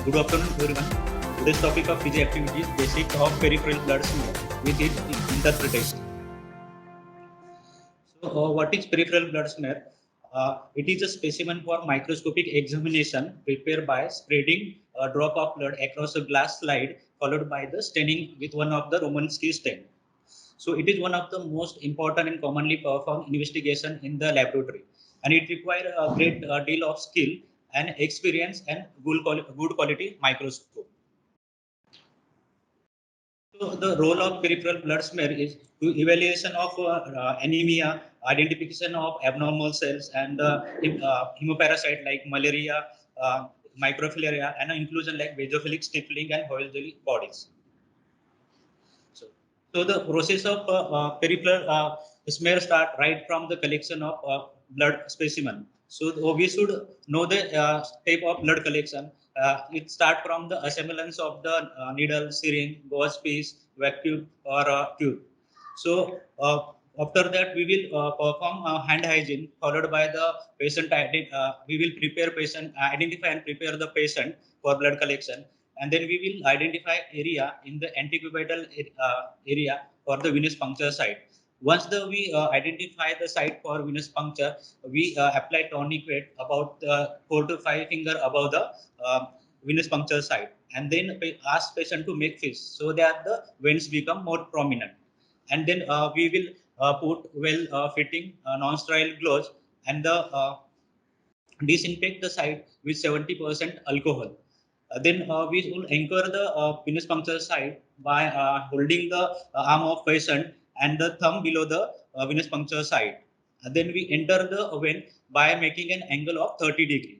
Good afternoon, everyone. Today's topic of physics activity is basic of peripheral blood smear with its interpretation. So, what is peripheral blood smear? It is a specimen for microscopic examination prepared by spreading a drop of blood across a glass slide, followed by the staining with one of the Romanski stain. So, it is one of the most important and commonly performed investigation in the laboratory, and it requires a great deal of skill and experience and good quality microscope. So the role of peripheral blood smear is to evaluation of anemia, identification of abnormal cells, and hemoparasite like malaria, microfilaria, and inclusion like basophilic stifling and Hoyle bodies. So the process of peripheral smear start right from the collection of blood specimen. So we should know the type of blood collection. It start from the assemblance of the needle, syringe, gauze piece, vacuum, or tube. So after that, we will perform hand hygiene, followed by the patient. We will prepare patient, identify and prepare the patient for blood collection, and then we will identify area in the antecubital area for the venous puncture site. Once we identify the site for venous puncture, we apply tourniquet about 4 to 5 finger above the venous puncture site, and then ask patient to make fist so that the veins become more prominent. And then we will put well fitting non-sterile gloves and the disinfect the site with 70% alcohol. Then we will anchor the venous puncture site by holding the arm of patient and the thumb below the venous puncture site. Then we enter the vein by making an angle of 30 degrees.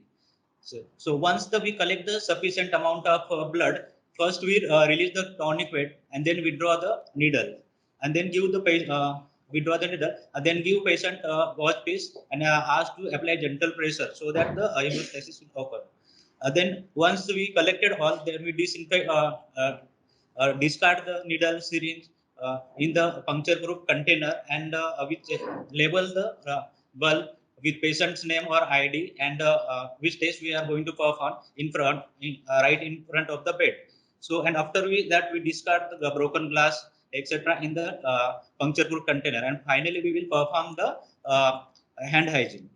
So once we collect the sufficient amount of blood, first we release the tourniquet and then withdraw the needle, and then give the patient withdraw the needle, and then give patient gauze piece and ask to apply gentle pressure so that the hemostasis will occur. Then once we collected all, then we disinfect, discard the needle, syringe in the puncture-proof container, and which label the bulb with patient's name or ID and which test we are going to perform right in front of the bed. So, and after we discard the broken glass, etc., in the puncture-proof container, and finally we will perform the hand hygiene.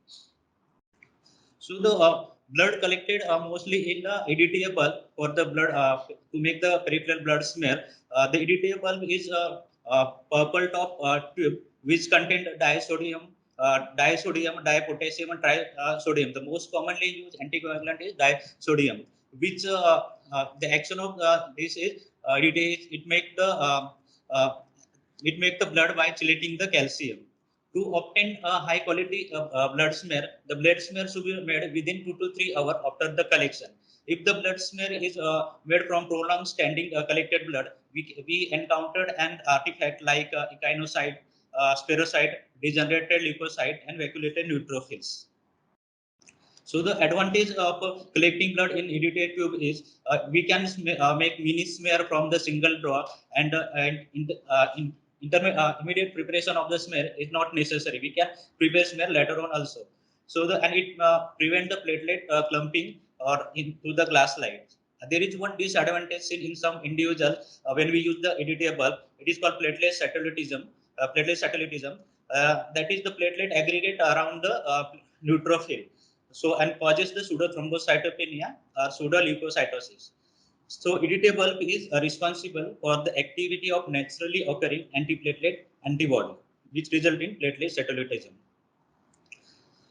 So the blood collected mostly in the EDTA bulb for the blood to make the peripheral blood smear. The EDTA bulb is a purple top tube which contained disodium, dipotassium, and trisodium. The most commonly used anticoagulant is disodium, which the action of this is it make the blood by chelating the calcium. To obtain a high quality blood smear, the blood smear should be made within 2 to 3 hours after the collection. If the blood smear is made from prolonged standing collected blood, we encountered an artifact like echinocyte, spherocyte, degenerated leukocyte, and vacuolated neutrophils. So the advantage of collecting blood in EDTA tube is we can make mini smear from the single draw, and immediate preparation of the smear is not necessary. We can prepare smear later on also. So and it prevent the platelet clumping or into the glass slides. There is one disadvantage seen in some individuals when we use the EDTA bulb. It is called platelet satellitism. That is the platelet aggregate around the neutrophil. So and causes the pseudothrombocytopenia or pseudoleukocytosis. So EDTA bulb is responsible for the activity of naturally occurring antiplatelet antibody, which result in platelet satellitism.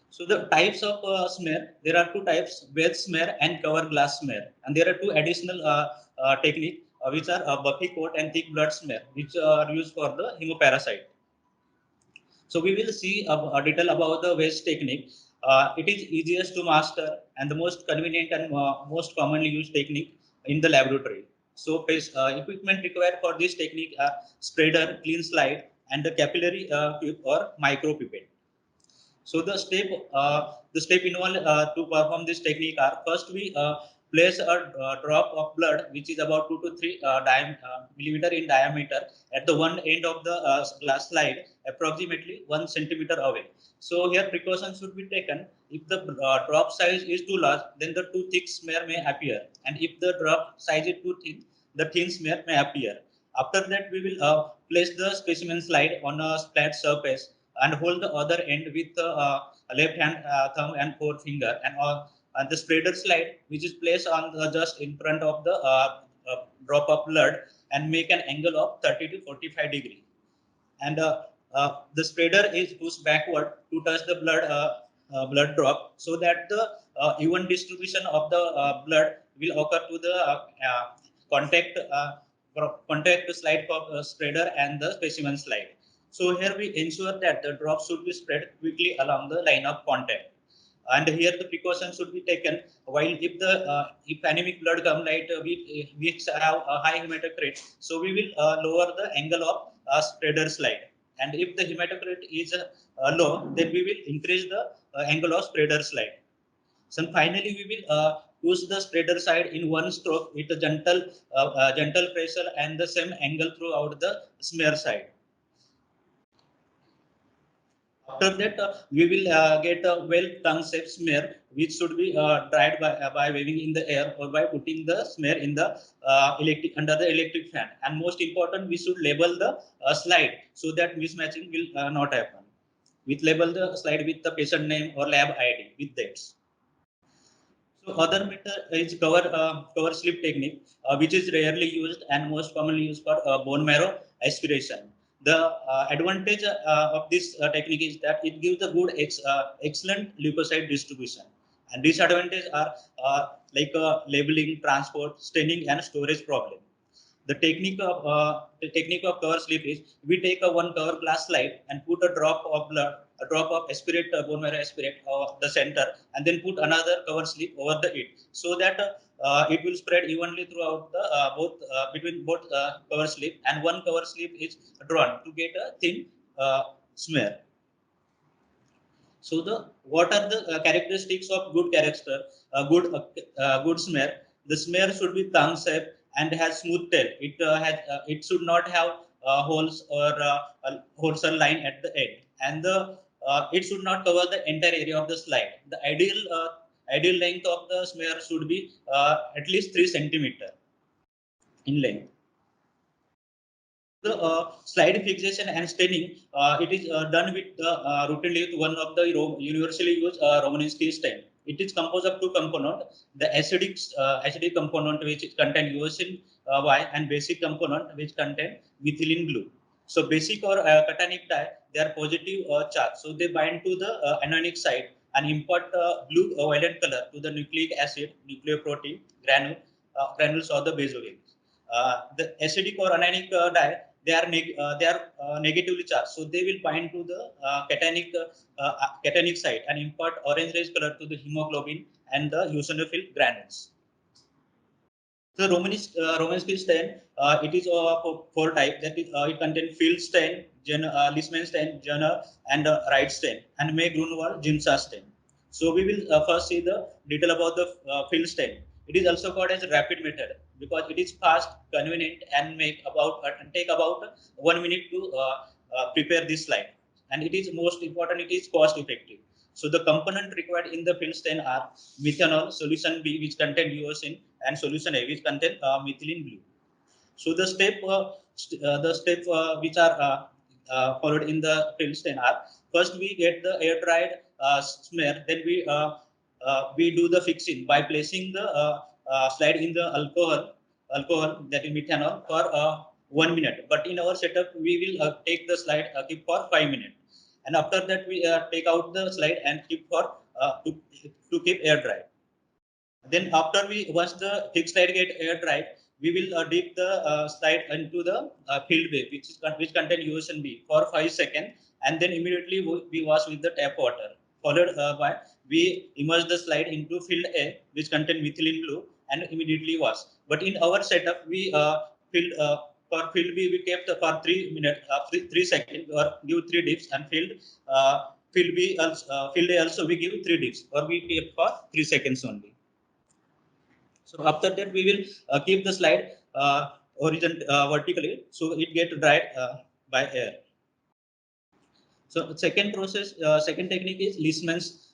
So the types of smear, there are two types: wedge smear and cover glass smear, and there are two additional techniques which are buffy coat and thick blood smear, which are used for the hemoparasite. So we will see a detail about the wedge technique. It is easiest to master and the most convenient and most commonly used technique in the laboratory. So equipment required for this technique are spreader, clean slide, and the capillary tube or micropipette. So the step involved to perform this technique are: first we place a drop of blood which is about 2 to 3 millimeter in diameter at the one end of the glass slide, approximately 1 centimeter away. So here precautions should be taken. If the drop size is too large, then the too thick smear may appear, and if the drop size is too thin, the thin smear may appear. After that, we will place the specimen slide on a flat surface and hold the other end with the left hand thumb and forefinger, and the spreader slide, which is placed on just in front of the drop of blood, and make an angle of 30 to 45 degree. And the spreader is pushed backward to touch the blood drop, so that the even distribution of the blood will occur to the contact contact slide of spreader and the specimen slide. So here we ensure that the drop should be spread quickly along the line of contact. And here the precautions should be taken. While if anemic blood come like which have a high hematocrit, so we will lower the angle of spreader slide. And if the hematocrit is low, then we will increase the angle of spreader slide. So finally, we will push the spreader side in one stroke with a gentle pressure and the same angle throughout the smear side. After that, we will get a well tongue shape smear, which should be dried by waving in the air or by putting the smear in the under the electric fan. And most important, we should label the slide so that mismatching will not happen. We label the slide with the patient name or lab ID with dates. So other method is cover slip technique, which is rarely used and most commonly used for bone marrow aspiration. The advantage of this technique is that it gives a excellent leukocyte distribution. And disadvantages are labeling, transport, staining, and storage problem. The technique of cover slip is we take a one cover glass slide and put a drop of blood, a drop of aspirate bone marrow aspirate the center, and then put another cover slip over the it, so that it will spread evenly throughout the both between both cover slip, and one cover slip is drawn to get a thin smear. So the what are the characteristics of good character, good smear? The smear should be tongue shape and has smooth tail. It should not have holes or line at the end, and it should not cover the entire area of the slide. The ideal length of the smear should be at least 3 centimeter in length. The slide fixation and staining, it is done with routinely with one of the universally used Romaninski stain. It is composed of two components: the acidic component which contain uracil Y, and basic component which contain methylene blue. So basic or cationic dye, they are positive charge, so they bind to the anionic side and impart blue violet color to the nucleic acid, nucleoprotein, granules or the basoil. The acidic or anionic dye, they are negatively charged, so they will bind to the cationic side and impart orange red color to the hemoglobin and the eosinophil granules. The Romanesque stain, it is four types. That is, it contains field stain, Leishman stain, Jenner, and Wright stain, and May Grunwald Jimsa stain. So we will first see the detail about the field stain. It is also called as a rapid method because it is fast, convenient, and take about 1 minute to prepare this slide. And it is most important. It is cost effective. So the component required in the field stain are methanol, solution B, which contain uracil, and solution A, which contain methylene blue. So the step which are followed in the field stain are: first we get the air dried smear, then we do the fixing by placing the slide in the alcohol, that is methanol, for 1 minute. But in our setup, we will take the slide keep for 5 minutes, and after that we take out the slide and keep for to keep air dry. Then after once the fixed slide get air dried, we will dip the slide into the field bay, which contain USN B for 5 seconds, and then immediately we wash with the tap water. Followed by we immerse the slide into field A, which contain methylene blue, and immediately wash. But in our setup, we for field B we kept for 3 minutes, 3 seconds, or give 3 dips, and field A also we give 3 dips, or we keep for 3 seconds only. So after that, we will keep the slide vertically, so it get dried by air. So second process, second technique is Leishman's.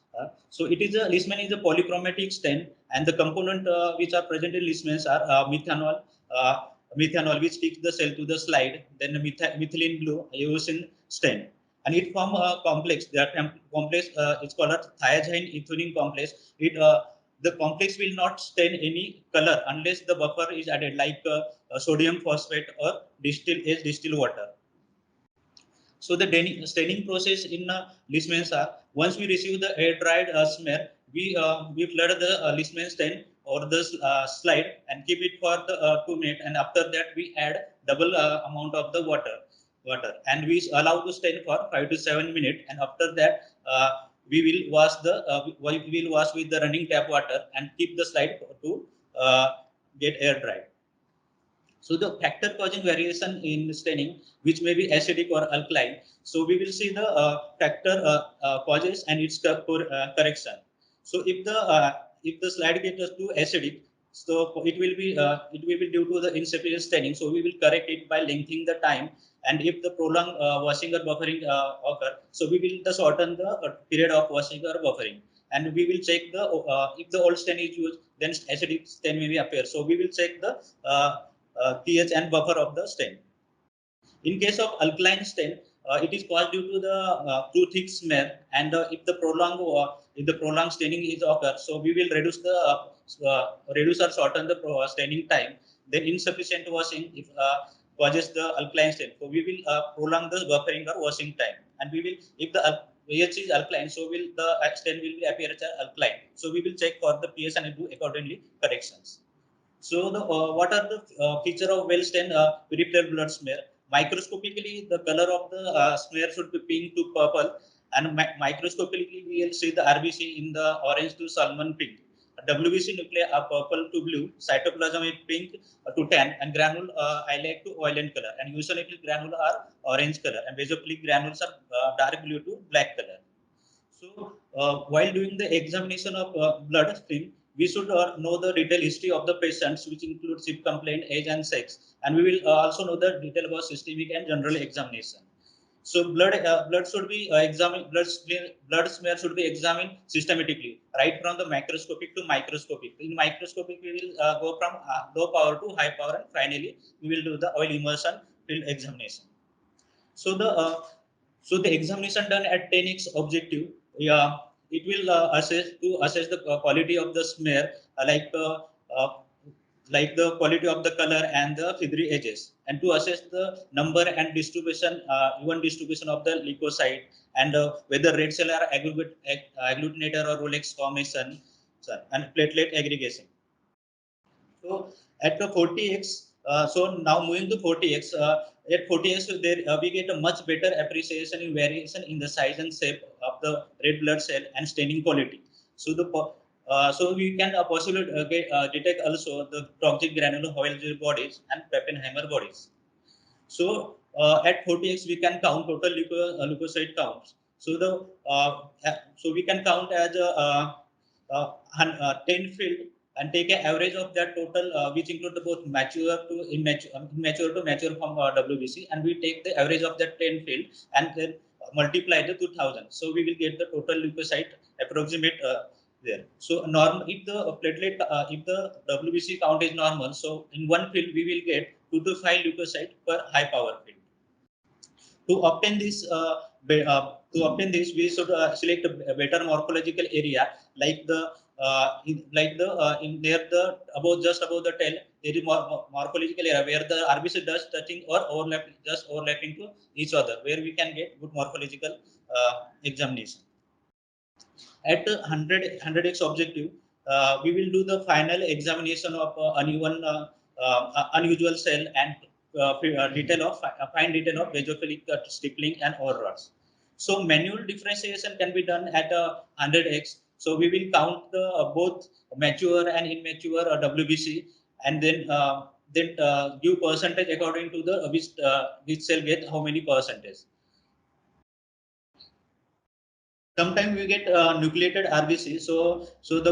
So it is a Leishman is a polychromatic stain, and the component which are present in Leishman's are uh, methanol which sticks the cell to the slide, then the methylene blue used in stain, and it form a complex. That complex is called a thiazine ethylene complex. It The complex will not stain any color unless the buffer is added, like sodium phosphate or distilled water. So the staining process in Leishman's are, once we receive the air dried smear, we flood the Leishman stain or the slide and keep it for the 2 minutes, and after that we add double amount of the water, and we allow to stain for 5 to 7 minutes, and after that we will wash we will wash with the running tap water and keep the slide to uh, get air dried. So the factor causing variation in staining, which may be acidic or alkaline. So we will see the factor causes and its correction. So if the slide gets too acidic, so it will be due to the insufficient staining. So we will correct it by lengthening the time. And if the prolonged washing or buffering occur, so we will the shorten the period of washing or buffering. And we will check the if the old stain is used, then acidic stain may be appear. So we will check the pH and buffer of the stain. In case of alkaline stain, it is caused due to the too thick smear, and if the prolonged staining is occur, so we will reduce or shorten the staining time. Then insufficient washing if causes the alkaline stain, so we will prolong the buffering or washing time, and we will if the pH is alkaline, so will the stain will be appear as alkaline. So we will check for the pH and do accordingly corrections. So the what are the feature of well-stained peripheral blood smear? Microscopically, the color of the smear should be pink to purple, and microscopically we will see the RBC in the orange to salmon pink. WBC nuclei are purple to blue, cytoplasm is pink to tan, and granule highlight to violet color, and eosinophil granule are orange color, and basophilic granules are dark blue to black color. So, while doing the examination of blood stream, we should know the detailed history of the patients, which includes SIP complaint, age, and sex, and we will also know the detail about systemic and general examination. So, blood should be examined. Blood smear should be examined systematically, right from the macroscopic to microscopic. In microscopic, we will go from low power to high power, and finally, we will do the oil immersion field examination. So the examination done at 10x objective, yeah, it will assess the quality of the smear, uh, like the quality of the color and the feathery edges, and to assess the number and distribution, even distribution of the leukocyte, and whether red cell are agglutinator or Rolex formation, and platelet aggregation. So at the 40x, so now moving to 40x, at 40x there we get a much better appreciation in variation in the size and shape of the red blood cell and staining quality. So so we can possibly detect also the toxic granular Howell bodies and Pappenheimer bodies. So at 40x we can count total leukocyte counts. So we can count as 10 field and take an average of that total, which include the both mature to immature to mature from WBC, and we take the average of that 10 field and then multiply the 2000. So we will get the total leukocyte approximate there. So normal, if the if the WBC count is normal, so in one field we will get 2 to 5 leukocyte per high power field. To obtain this, we should select a better morphological area, like in near the above just above the tail, there is morphological area where the RBC does touching or overlapping to each other, where we can get good morphological examination. At the 100x objective, we will do the final examination of unusual cell and fine detail of basophilic stippling and ore rods. So manual differentiation can be done at 100x. So we will count the both mature and immature WBC, and then give percentage according to the which cell get how many percentage. Sometimes we get nucleated RBC,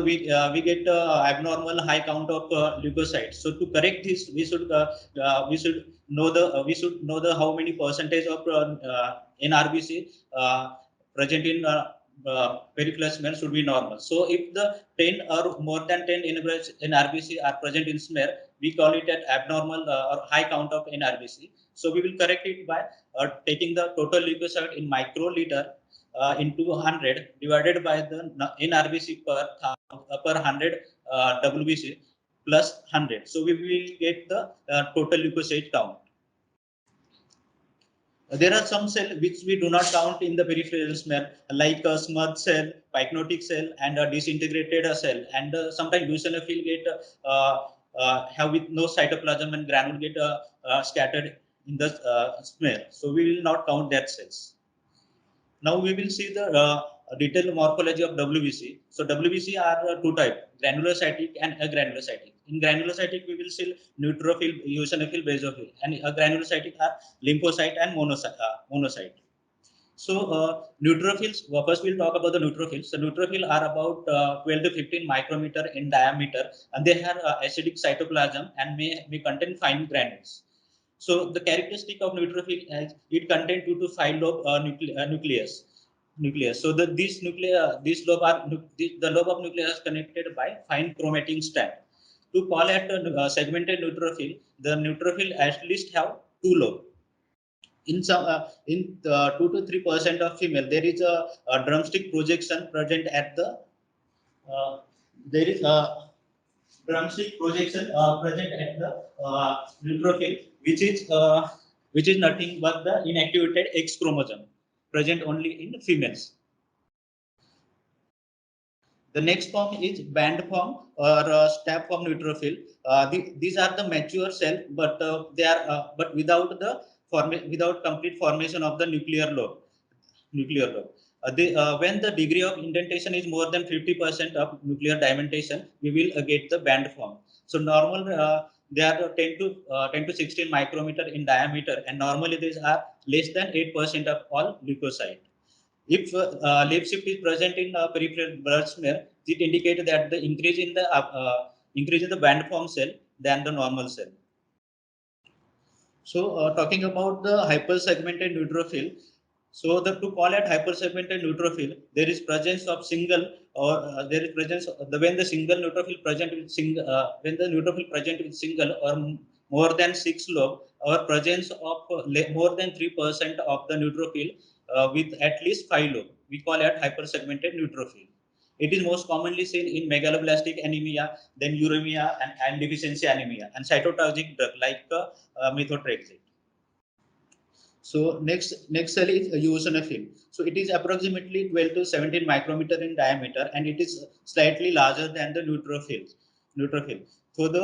we get abnormal high count of leukocytes. So to correct this, we should know the how many percentage of in RBC present in peripheral smear should be normal. So if the 10 or more than 10 in RBC are present in smear, we call it an abnormal or high count of in RBC. So we will correct it by taking the total leukocyte in microliter into 100 divided by the NRBC per 100 WBC plus 100. So we will get the total leukocyte count. There are some cells which we do not count in the peripheral smear, like a smudge cell, pycnotic cell, and a disintegrated cell. And sometimes eosinophil get have with no cytoplasm and granule get scattered in the smear. So we will not count that cells. Now we will see the detailed morphology of WBC. So WBC are two types, granulocytic and agranulocytic. In granulocytic, we will see neutrophil, eosinophil, basophil, and agranulocytic are lymphocyte and monocyte. So neutrophils, first we'll talk about the neutrophils. So neutrophils are about 12 to 15 micrometer in diameter, and they have acidic cytoplasm and may contain fine granules. So the characteristic of neutrophil is it contains 2 to 5 lobe nucleus. So this lobe the lobe of nucleus is connected by fine chromatin strand. To call it a segmented neutrophil, the neutrophil at least have two lobes. In some in 2 to 3% of female, there is a drumstick projection present at the there is a drumstick projection present at the neutrophil, which is nothing but the inactivated X chromosome present only in females. The next form is band form or stab form neutrophil. These are the mature cell, but they are but without complete formation of the nuclear lobe. When the degree of indentation is more than 50% of nuclear dimension, we will get the band form. So normal, they are 10 to 16 micrometer in diameter, and normally these are less than 8% of all leukocyte. If leaf shift is present in peripheral blood smear, it indicates that the increase in the band form cell than the normal cell. So talking about the hypersegmented neutrophil, so to call it hypersegmented neutrophil, there is presence of single or there is presence of when the single neutrophil present with when the neutrophil present with single or more than 6 lobe, or presence of more than 3% of the neutrophil with at least 5 lobe. We call it hypersegmented neutrophil. It is most commonly seen in megaloblastic anemia, then uremia and iron deficiency anemia, and cytotoxic drug like methotrexate. So next cell is eosinophil. So it is approximately 12 to 17 micrometer in diameter, and it is slightly larger than the neutrophil. So the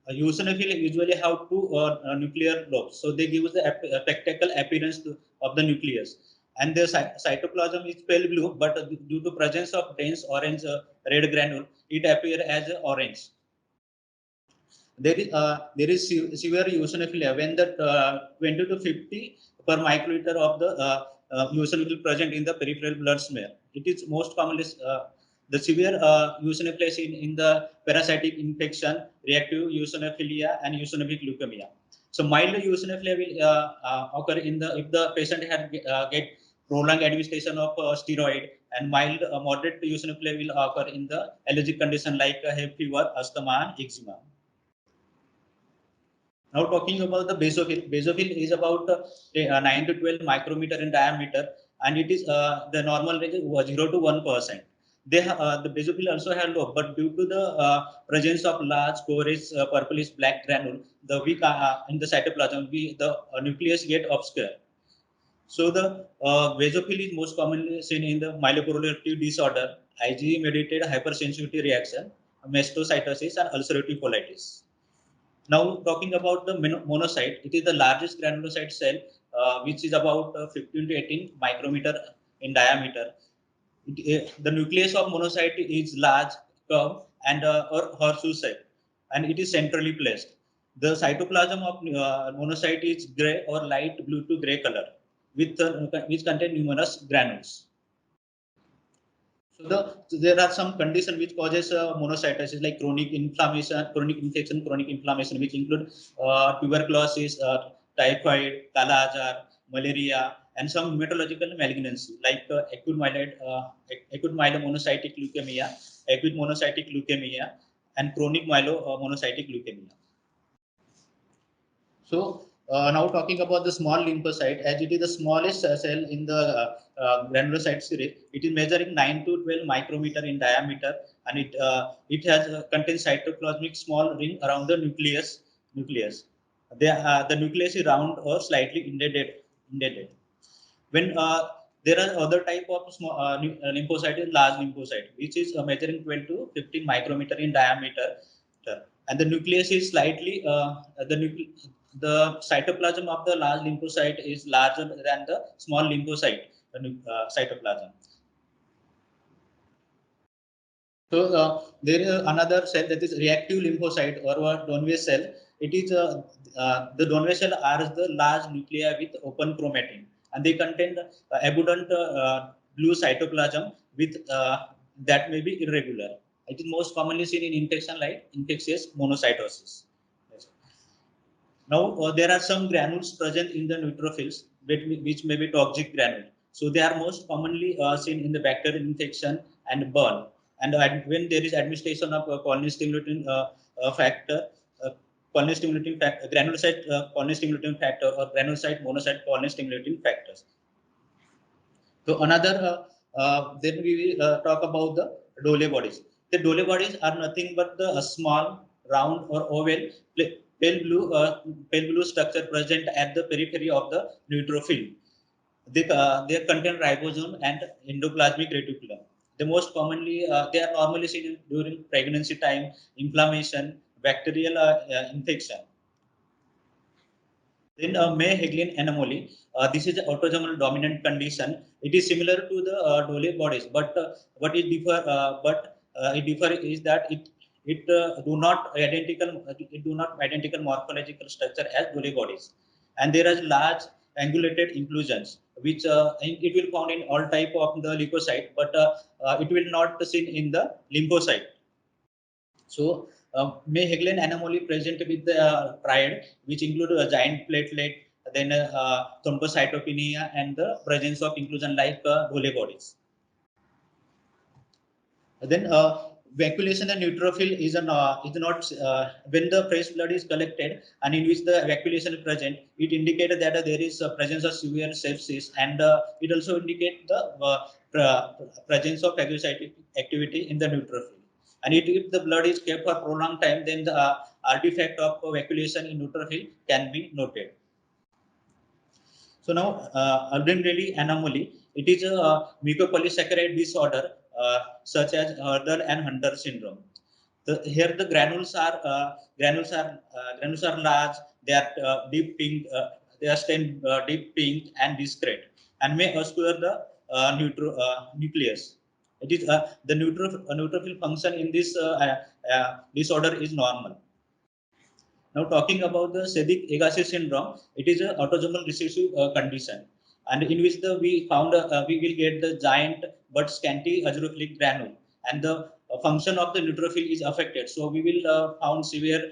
eosinophil usually have two nuclear lobes. So they give us the spectacle appearance of the nucleus. And the cytoplasm is pale blue, but due to presence of dense orange red granule, it appears as orange. There is severe eosinophilia when the 20 to 50 per microliter of the eosinophil present in the peripheral blood smear. It is most commonly the severe eosinophilia is in the parasitic infection, reactive eosinophilia, and eosinophilic leukemia. So mild eosinophilia will occur in the if the patient had get prolonged administration of steroid, and mild moderate eosinophilia will occur in the allergic condition like hay fever, asthma, and eczema. Now talking about the basophil. Basophil is about 9 to 12 micrometer in diameter, and it is the normal range is 0 to 1%. The basophil also have lobe, but due to the presence of large coarse purplish black granule, in the cytoplasm, the nucleus get obscure. So the basophil is most commonly seen in the myeloproliferative disorder, IgE mediated hypersensitivity reaction, mastocytosis, and ulcerative colitis. Now, talking about the monocyte, it is the largest granulocyte cell, which is about 15 to 18 micrometer in diameter. The nucleus of monocyte is large, curved, and or horseshoe shape, and it is centrally placed. The cytoplasm of monocyte is gray or light blue to gray color, which contain numerous granules. So there are some conditions which causes monocytosis, like chronic inflammation, chronic infection, chronic inflammation, which include tuberculosis, typhoid, kala azar, malaria, and some hematological malignancy like acute myelomonocytic leukemia, acute monocytic leukemia, and chronic myelomonocytic leukemia. So now talking about the small lymphocyte, as it is the smallest cell in the granulocyte series, it is measuring 9 to 12 micrometer in diameter, and it has contains cytoplasmic small ring around the nucleus. The nucleus is round or slightly indented. When there are other type of small lymphocyte is large lymphocyte, which is measuring 12 to 15 micrometer in diameter, and the nucleus is slightly the cytoplasm of the large lymphocyte is larger than the small lymphocyte cytoplasm. So there is another cell that is reactive lymphocyte or Donway cell. It is the Donway cell are the large nuclei with open chromatin, and they contain abundant blue cytoplasm with that may be irregular. It is most commonly seen in infection like infectious monocytosis. Now, there are some granules present in the neutrophils, which may be toxic granule. So, they are most commonly seen in the bacterial infection and burn. And when there is administration of colony stimulating factor, colony stimulating factor, granulocyte colony stimulating factor, or granulocyte monocyte colony stimulating factors. So, then we will talk about the Dole bodies. The Dole bodies are nothing but the small, round, or oval pale blue structure present at the periphery of the neutrophil. They contain ribosome and endoplasmic reticulum. They are normally seen during pregnancy time, inflammation, bacterial infection. Then May-Hegelian anomaly. This is an autosomal dominant condition. It is similar to the Dole bodies, but it differ is that it do not identical morphological structure as Dole bodies, and there is large angulated inclusions, which it will found in all type of the leukocyte, but it will not seen in the lymphocyte. So, May-Hegelian anomaly present with the triad, which include a giant platelet, then thrombocytopenia, and the presence of inclusion like Dole bodies. Then evacuation and neutrophil is not when the fresh blood is collected and in which the evacuation is present. It indicates that there is a presence of severe sepsis, and it also indicates the presence of phagocytic activity in the neutrophil. And if the blood is kept for prolonged time, then the artifact of evacuation in neutrophil can be noted. So now, Aldenrelli anomaly. It is a mucopolysaccharide disorder such as Hurdle and Hunter syndrome. Here the granules are large. They are deep pink. They are stained deep pink and discrete, and may obscure the nucleus. It is the neutrophil function in this disorder is normal. Now, talking about the Sedic-Agassiz syndrome, it is an autosomal recessive condition, and in which we found we will get the giant but scanty azurophilic granule, and the function of the neutrophil is affected. So we will found severe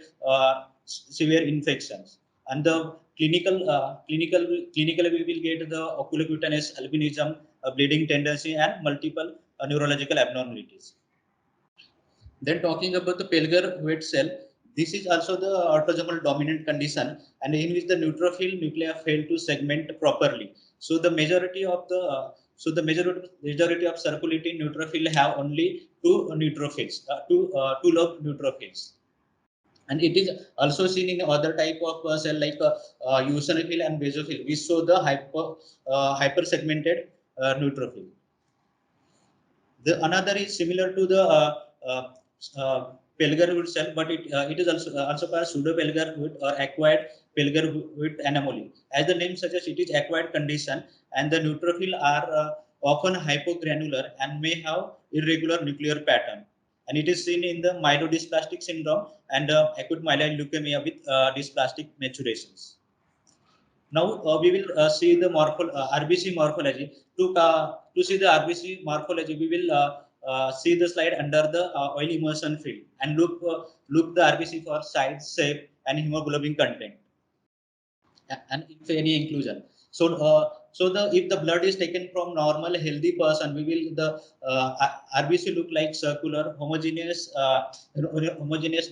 infections, and the clinically we will get the oculocutaneous albinism, bleeding tendency, and multiple neurological abnormalities. Then talking about the Pelger weight cell, this is also the autosomal dominant condition, and in which the neutrophil nuclei fail to segment properly. So the majority of circulating neutrophil have only two neutrophils, two lobe neutrophils, and it is also seen in other type of cell like eosinophil and basophil, which show the hyper segmented neutrophil. The another is similar to the uh, uh, Pelger cell, but it is also called pseudo Pelger or acquired Pelger anomaly. As the name suggests, it is acquired condition, and the neutrophil are often hypogranular and may have irregular nuclear pattern. And it is seen in the myelodysplastic syndrome and acute myeloid leukemia with dysplastic maturations. Now we will see the RBC morphology. To see the RBC morphology, we will see the slide under the oil immersion field and look the RBC for size, shape, and hemoglobin content, and if any inclusion. So if the blood is taken from normal healthy person, we will the RBC look like circular homogeneous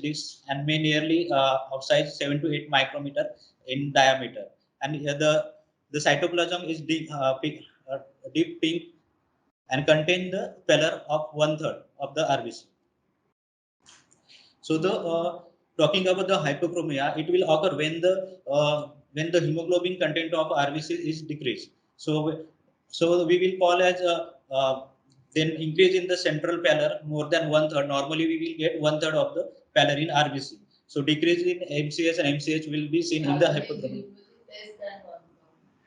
disc and may nearly of size 7 to 8 micrometer in diameter, and the cytoplasm is deep pink and contain the pallor of 1/3 of the RBC. So the talking about the hypochromia, it will occur when the hemoglobin content of RBC is decreased. So we will call as then increase in the central pallor more than 1/3. Normally we will get 1/3 of the pallor in RBC. So decrease in MCS and MCH will be seen in the hypochromia. Less than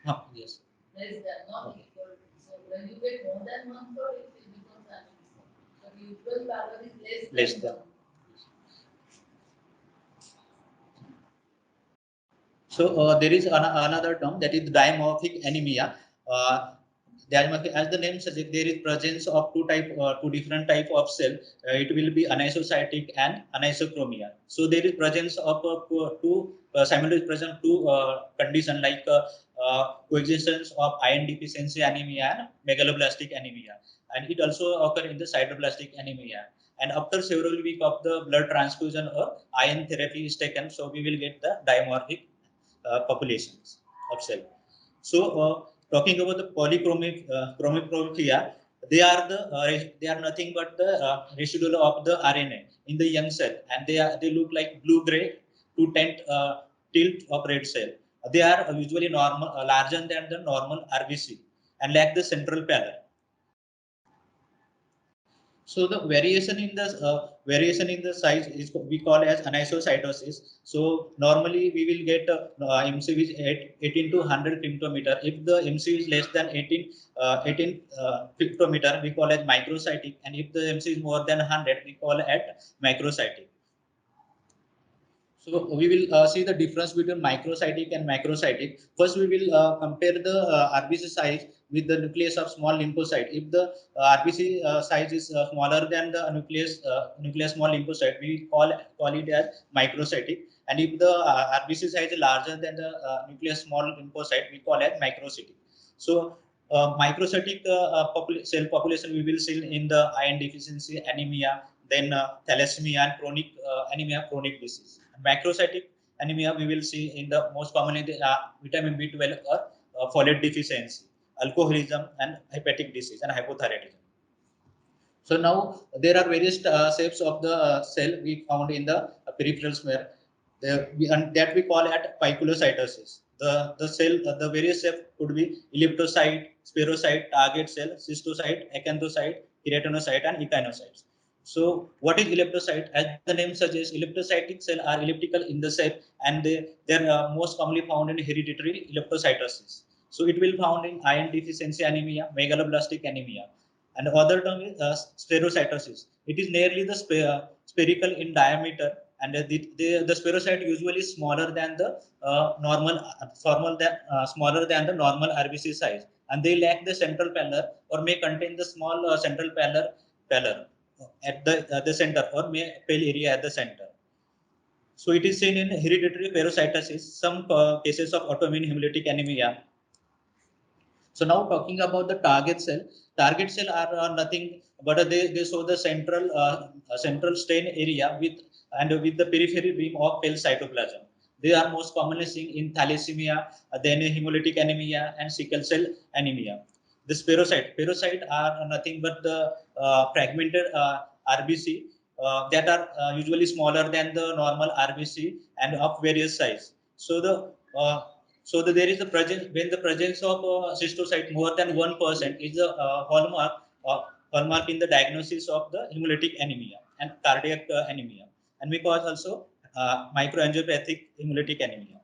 1/3. Yes. Less than, not equal. So when you get more than 1/3, it becomes anemia. So the usual pallor is less than 1/3. So there is another term, that is dimorphic anemia. Dimorphic, as the name suggests, there is presence of two different type of cell. It will be anisocytic and anisochromia. So there is presence of two simultaneously present two condition like coexistence of iron deficiency anemia and megaloblastic anemia, and it also occur in the sideroblastic anemia. And after several weeks of the blood transfusion or iron therapy is taken, so we will get the dimorphic populations of cell. So talking about the polychromic chromophobia, they are nothing but the residual of the RNA in the young cell, and they look like blue gray to tilt of red cell. They are usually normal larger than the normal RBC and lack the central pallor. So the variation in the size is we call as anisocytosis. So normally we will get MC is 18 to 100 femtometer. If the MC is less than 18 femtometer, we call it microcytic, and if the MC is more than 100, we call it macrocytic. So we will see the difference between microcytic and macrocytic. First, we will compare the RBC size with the nucleus of small lymphocyte. If the RBC size is smaller than the nucleus small lymphocyte, we call it as microcytic. And if the RBC size is larger than the nucleus small lymphocyte, we call it macrocytic. So microcytic cell population we will see in the iron deficiency anemia, then thalassemia and chronic anemia, chronic disease. Macrocytic anemia we will see in the most commonly the vitamin B12 or folate deficiency, alcoholism, and hepatic disease and hypothyroidism. So now there are various shapes of the cell we found in the peripheral smear, and that we call at piculocytosis. The cell, the various shape could be elliptocyte, spherocyte, target cell, cystocyte, acanthocyte, keratinocyte, and echinocytes. So what is elliptocyte? As the name suggests, elliptocytic cells are elliptical in the shape, and they are most commonly found in hereditary elliptocytosis. So it will found in iron deficiency anemia, megaloblastic anemia. And the other term is spherocytosis. It is nearly the spherical in diameter, and the spherocyte usually smaller than the smaller than the normal RBC size, and they lack the central pallor or may contain the small central pallor at the center, or may pale area at the center. So it is seen in hereditary spherocytosis, some cases of autoimmune hemolytic anemia. So now talking about the target cell are nothing but they show the central stain area with the periphery rim of pale cytoplasm. They are most commonly seen in thalassemia, then hemolytic anemia, and sickle cell anemia. The spherocyte are nothing but the fragmented RBC that are usually smaller than the normal RBC and of various size. So there is the presence when the presence of cystocyte more than 1% is the hallmark in the diagnosis of the hemolytic anemia and cardiac anemia, and we cause also microangiopathic hemolytic anemia.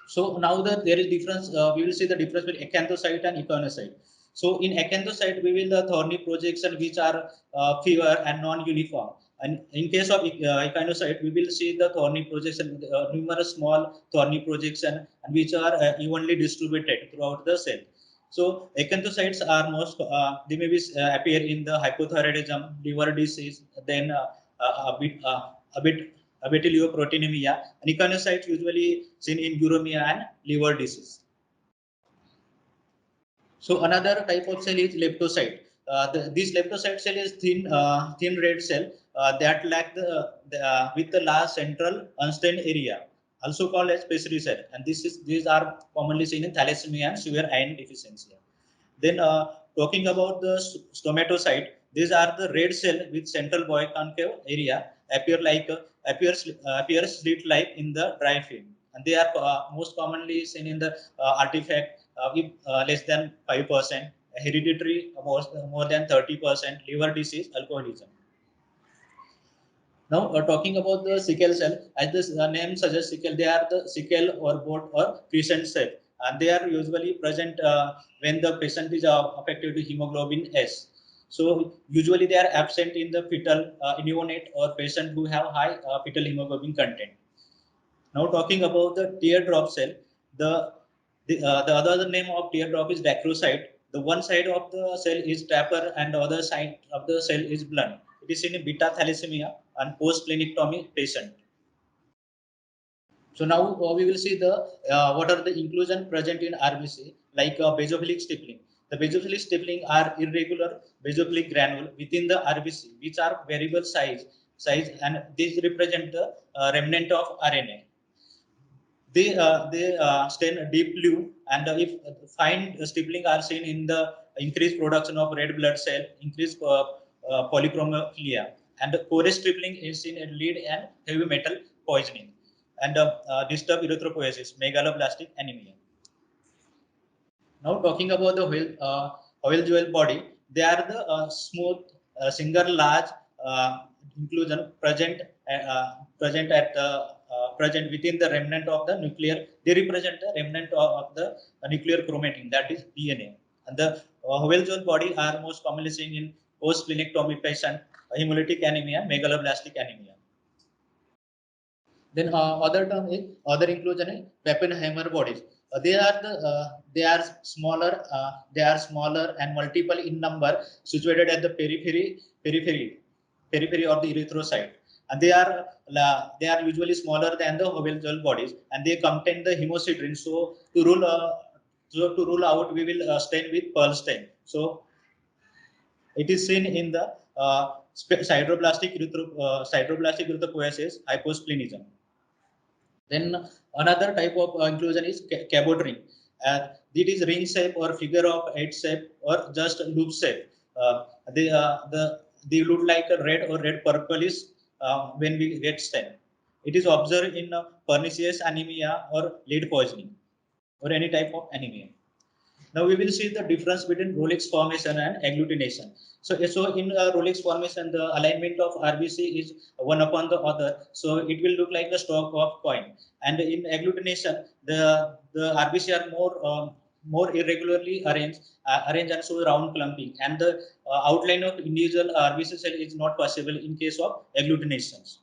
So now that there is difference, we will see the difference between acanthocyte and echinocyte. So in acanthocyte, we will the thorny projection which are fewer and non-uniform. And in case of echinocyte, we will see the thorny projection, numerous small thorny projection, and which are evenly distributed throughout the cell. So acanthocytes are most they may be appear in the hypothyroidism, liver disease, then a bit abetilipoproteinemia, and echinocytes usually seen in uremia and liver disease. So another type of cell is leptocyte. This leptocyte cell is thin red cell that lack with the large central unstained area, also called as pessary cell. And these are commonly seen in thalassemia and severe iron deficiency. Then talking about the stomatocyte, these are the red cell with central concave area appears slit like in the dry film, and they are most commonly seen in the artifact with less than 5%, hereditary more than 30%, liver disease, alcoholism. Now, talking about the sickle cell, as the name suggests, sickle, they are the sickle or boat or crescent cell, and they are usually present when the patient is affected with hemoglobin S. So, usually they are absent in the fetal, neonate, or patient who have high fetal hemoglobin content. Now, talking about the teardrop cell, the other name of teardrop is dacrocyte. The one side of the cell is trapper and the other side of the cell is blunt. It is in a beta thalassemia and post-plenectomy patient. So now we will see the what are the inclusion present in RBC, like basophilic stippling. The basophilic stippling are irregular basophilic granule within the RBC, which are variable size, and these represent the remnant of RNA. They stain deep blue, and if fine stippling are seen in the increased production of red blood cell, increased polychromophobia, and porous stippling is seen in lead and heavy metal poisoning, and disturbed erythropoiesis, megaloblastic anemia. Now talking about the oil jewel body, they are the smooth, single large inclusion present within the remnant of the nuclear. They represent the remnant of the nuclear chromatin, that is DNA. And the oil jewel body are most commonly seen in post-plenectomy patient, hemolytic anemia, megaloblastic anemia. Then other term is other inclusion is Pappenheimer bodies. They are smaller. They are smaller and multiple in number, situated at the periphery of the erythrocyte, and they are usually smaller than the oval bodies, and they contain the hemosiderin. So to rule out, we will stain with pearl stain. So it is seen in the sideroblastic erythropoiesis, hyposplenism. Then another type of inclusion is cabot ring. It is ring shape or figure of eight shape or just loop shape. They look like a red or red purplish when we get stain. It is observed in pernicious anemia or lead poisoning or any type of anemia. Now we will see the difference between Rolex formation and agglutination. So in Rolex formation, the alignment of RBC is one upon the other. So it will look like the stalk of coin. And in agglutination, the RBC are more irregularly arranged and so round clumping. And the outline of individual RBC cell is not possible in case of agglutinations.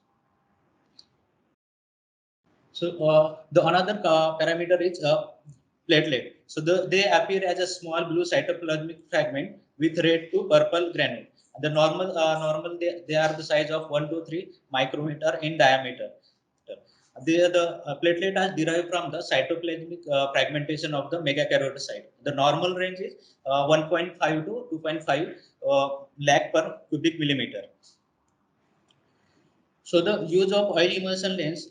So the another parameter is platelet. So they appear as a small blue cytoplasmic fragment with red to purple granule. The normal they are the size of 1 to 3 micrometer in diameter. The platelet is derived from the cytoplasmic fragmentation of the megakaryocyte. The normal range is 1.5 to 2.5 lakh per cubic millimeter. So the use of oil immersion lens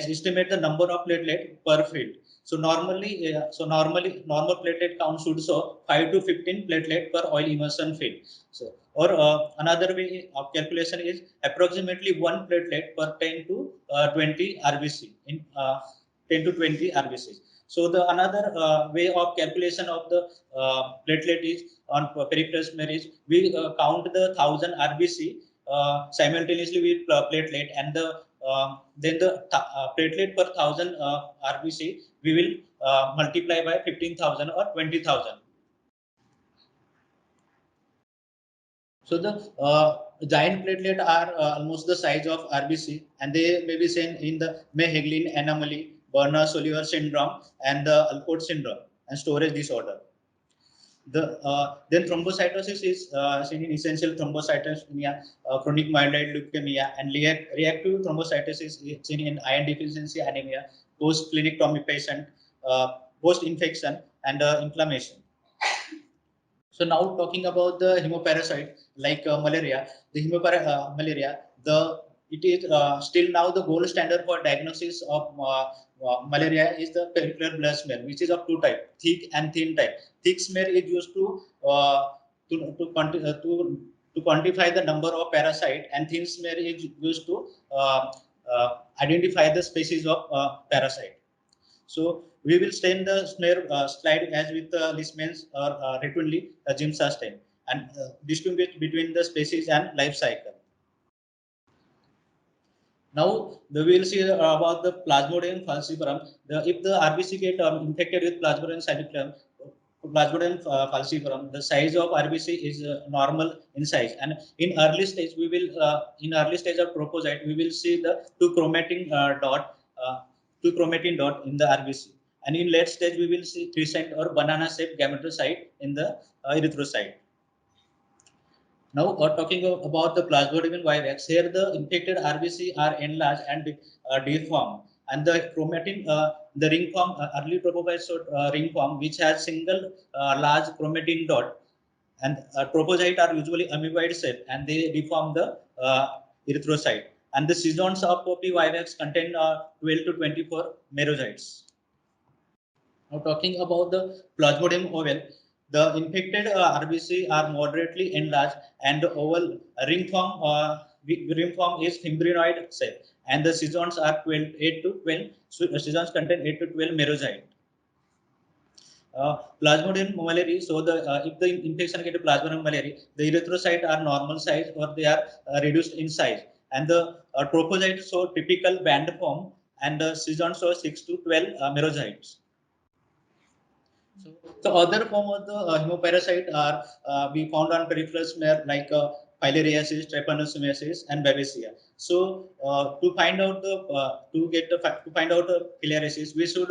estimate the number of platelet per field. So normally normal platelet count should show 5 to 15 platelet per oil immersion field. So or another way of calculation is approximately one platelet per 10 to 20 RBC in 10 to 20 RBCs. So the another way of calculation of the platelet is on peripheral marriage. We count the 1000 RBC simultaneously with platelet, and then the platelet per 1000 RBC we will multiply by 15,000 or 20,000. So the giant platelet are almost the size of RBC, and they may be seen in the May-Heglin anomaly, Werner-Solier syndrome, and the Alport syndrome. and storage disorder. Then thrombocytosis is seen in essential thrombocytopenia, chronic myeloid leukemia, and reactive thrombocytosis is seen in iron deficiency anemia, post-clinic TOMI patient, post-infection, and inflammation. So now talking about the hemoparasite like malaria, malaria, it is still now the gold standard for diagnosis of malaria is the peripheral blood smear, which is of two types, thick and thin type. Thick smear is used to quantify the number of parasite, and thin smear is used to identify the species of parasite. So we will stain the smear slide as with Leishman's or Retunli gym sustain and distinguish between the species and life cycle. Now we will see about the Plasmodium falciparum. If the RBC get infected with Plasmodium falciparum, the size of RBC is normal in size, and in early stage we will in early stage of trophocyte we will see the two chromatin dot in the RBC, and in late stage we will see crescent or banana shaped gametocyte in the erythrocyte. Now, talking about the Plasmodium vivax, here the infected RBC are enlarged and deformed, and the chromatin, the ring form, early trophocyte ring form, which has single large chromatin dot, and trophocyte are usually amoeboid shape, and they deform the erythrocyte. And the seasons of P vivax contain 12 to 24 merozytes. Now talking about the Plasmodium oval, the infected RBC are moderately enlarged and the oval ring form is fibrinoid shape, and the seasons are 8 to 12. So seasons contain 8 to 12 merozyte. Plasmodium malaria. So if the infection get Plasmodium malaria, the erythrocytes are normal size or they are reduced in size, and the trophocytes show typical band form, and the seasons show 6 to 12 merozytes. So other form of the hemoparasite are we found on peripheral smear like filariasis, trypanosomiasis, and babesia. So to find out filariasis, we should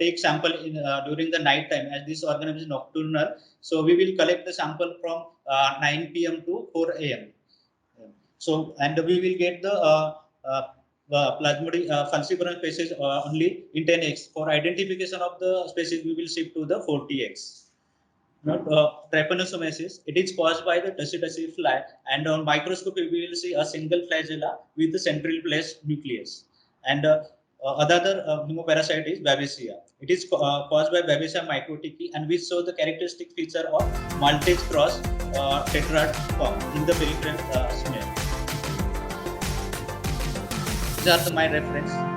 take sample during the night time, as this organism is nocturnal. So we will collect the sample from 9 p.m. to 4 a.m. So and we will get the Plasmodium falciparum species only in 10x. For identification of the species, we will shift to the 40x. Trypanosomiasis, it is caused by the tushy fly, and on microscopy we will see a single flagella with the central placed nucleus. And other hemoparasite is babesia. It is caused by Babesia microtichi, and we show the characteristic feature of Maltese cross tetrad form in the peripheral smear. These are my reference.